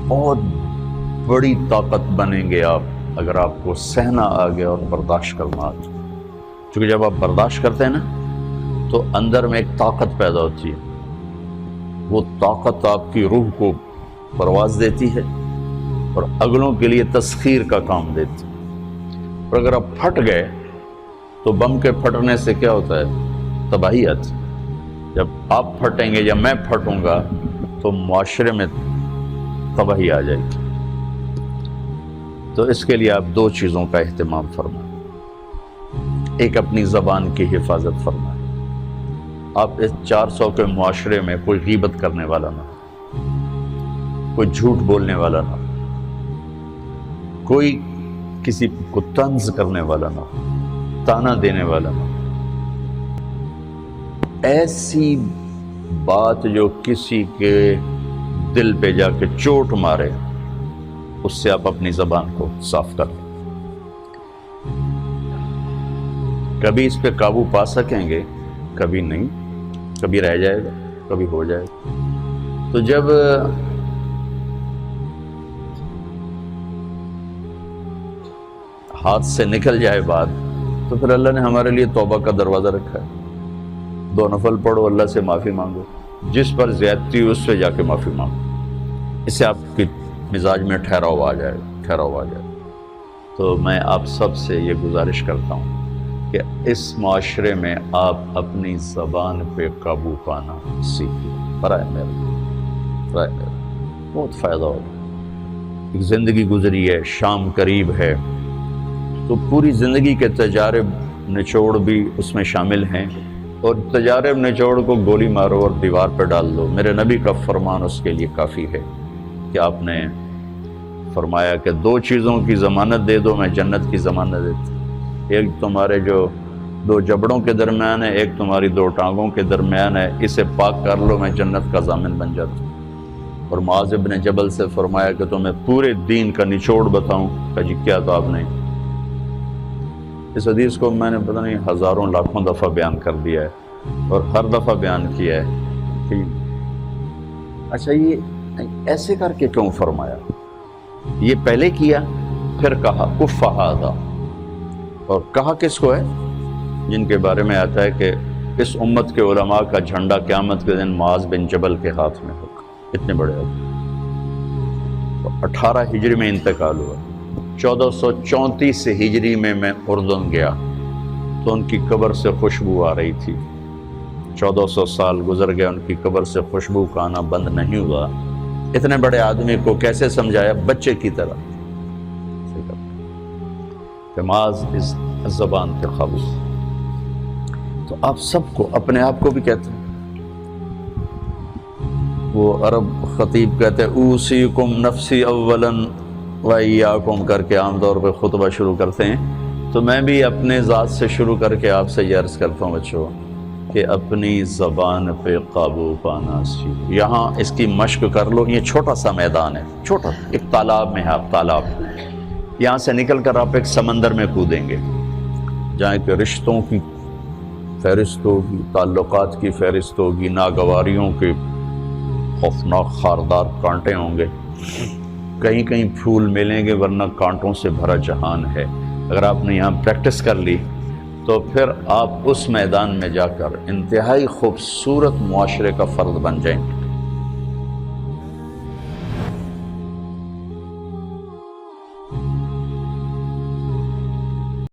بہت بڑی طاقت بنیں گے آپ اگر آپ کو سہنا آ گیا اور برداشت کرنا آ گیا. کیونکہ جب آپ برداشت کرتے ہیں نا تو اندر میں ایک طاقت پیدا ہوتی ہے. وہ طاقت آپ کی روح کو پرواز دیتی ہے اور اگلوں کے لیے تسخیر کا کام دیتی ہے. اور اگر آپ پھٹ گئے تو بم کے پھٹنے سے کیا ہوتا ہے؟ تباہی آتی. جب آپ پھٹیں گے یا میں پھٹوں گا تو معاشرے میں تباہی آ جائے گی. تو اس کے لیے آپ دو چیزوں کا اہتمام فرمائیں. ایک اپنی زبان کی حفاظت فرمائیں. آپ اس 400 کے معاشرے میں کوئی غیبت کرنے والا نہ ہو، کوئی جھوٹ بولنے والا نہ ہو، کوئی کسی کو طنز کرنے والا نہ ہو، تانا دینے والا نہ ہو. ایسی بات جو کسی کے دل پہ جا کے چوٹ مارے اس سے آپ اپنی زبان کو صاف کر لیں. کبھی اس پہ قابو پا سکیں گے، کبھی نہیں، کبھی رہ جائے گا، کبھی ہو جائے گا. تو جب ہاتھ سے نکل جائے بات تو پھر اللہ نے ہمارے لیے توبہ کا دروازہ رکھا ہے. 2 نفل پڑھو، اللہ سے معافی مانگو، جس پر زیادتی ہو اس سے جا کے معافی مانگو. اس سے آپ کی مزاج میں ٹھہراؤ آ جائے گا. تو میں آپ سب سے یہ گزارش کرتا ہوں کہ اس معاشرے میں آپ اپنی زبان پہ قابو پانا سیکھیں. برائے میرے بہت فائدہ ہوگا. ایک زندگی گزری ہے، شام قریب ہے، تو پوری زندگی کے تجارب نچوڑ بھی اس میں شامل ہیں. اور تجارب نچوڑ کو گولی مارو اور دیوار پہ ڈال دو. میرے نبی کا فرمان اس کے لیے کافی ہے کہ آپ نے فرمایا کہ 2 چیزوں کی ضمانت دے دو، میں جنت کی ضمانت دیتا ہوں. ایک تمہارے جو 2 جبڑوں کے درمیان ہے، ایک تمہاری 2 ٹانگوں کے درمیان ہے، اسے پاک کر لو، میں جنت کا ضامن بن جاتا ہوں. اور معاذ بن جبل سے فرمایا کہ تمہیں پورے دین کا نچوڑ بتاؤں. کہ جی کیا تو آپ نے اس حدیث کو میں نے پتہ نہیں ہزاروں لاکھوں دفعہ بیان کر دیا ہے اور ہر دفعہ بیان کیا ہے کہ اچھا یہ ایسے کر کے کیوں فرمایا. یہ پہلے کیا پھر کہا کف ھذا. اور کہا کس کو ہے؟ جن کے بارے میں آتا ہے کہ اس امت کے علماء کا جھنڈا قیامت کے دن معاذ بن جبل کے ہاتھ میں ہوگا. اتنے بڑے تو 18 ہجری میں انتقال ہوا. 1434 ہجری میں اردن گیا تو ان کی قبر سے خوشبو آ رہی تھی. 1400 سال گزر گیا، ان کی قبر سے خوشبو کا آنا بند نہیں ہوا. اتنے بڑے آدمی کو کیسے سمجھایا؟ بچے کی طرح. معاذ اس زبان کے قابو. تو آپ سب کو، اپنے آپ کو بھی کہتے ہیں، وہ عرب خطیب کہتے ہیں اوصیکم نفسی اولا وایاکم کر کے عام طور پہ خطبہ شروع کرتے ہیں. تو میں بھی اپنے ذات سے شروع کر کے آپ سے یہ عرض کرتا ہوں بچوں کہ اپنی زبان پہ قابو پانا سیکھو. یہاں اس کی مشق کر لو. یہ چھوٹا سا میدان ہے، چھوٹا ایک تالاب میں ہے. آپ تالاب، یہاں سے نکل کر آپ ایک سمندر میں کودیں گے جہاں کہ رشتوں کی فہرست ہوگی، تعلقات کی فہرست ہوگی، ناگواریوں کے خوفناک خاردار کانٹے ہوں گے. کہیں کہیں پھول ملیں گے ورنہ کانٹوں سے بھرا جہان ہے. اگر آپ نے یہاں پریکٹس کر لی تو پھر آپ اس میدان میں جا کر انتہائی خوبصورت معاشرے کا فرد بن جائیں گے.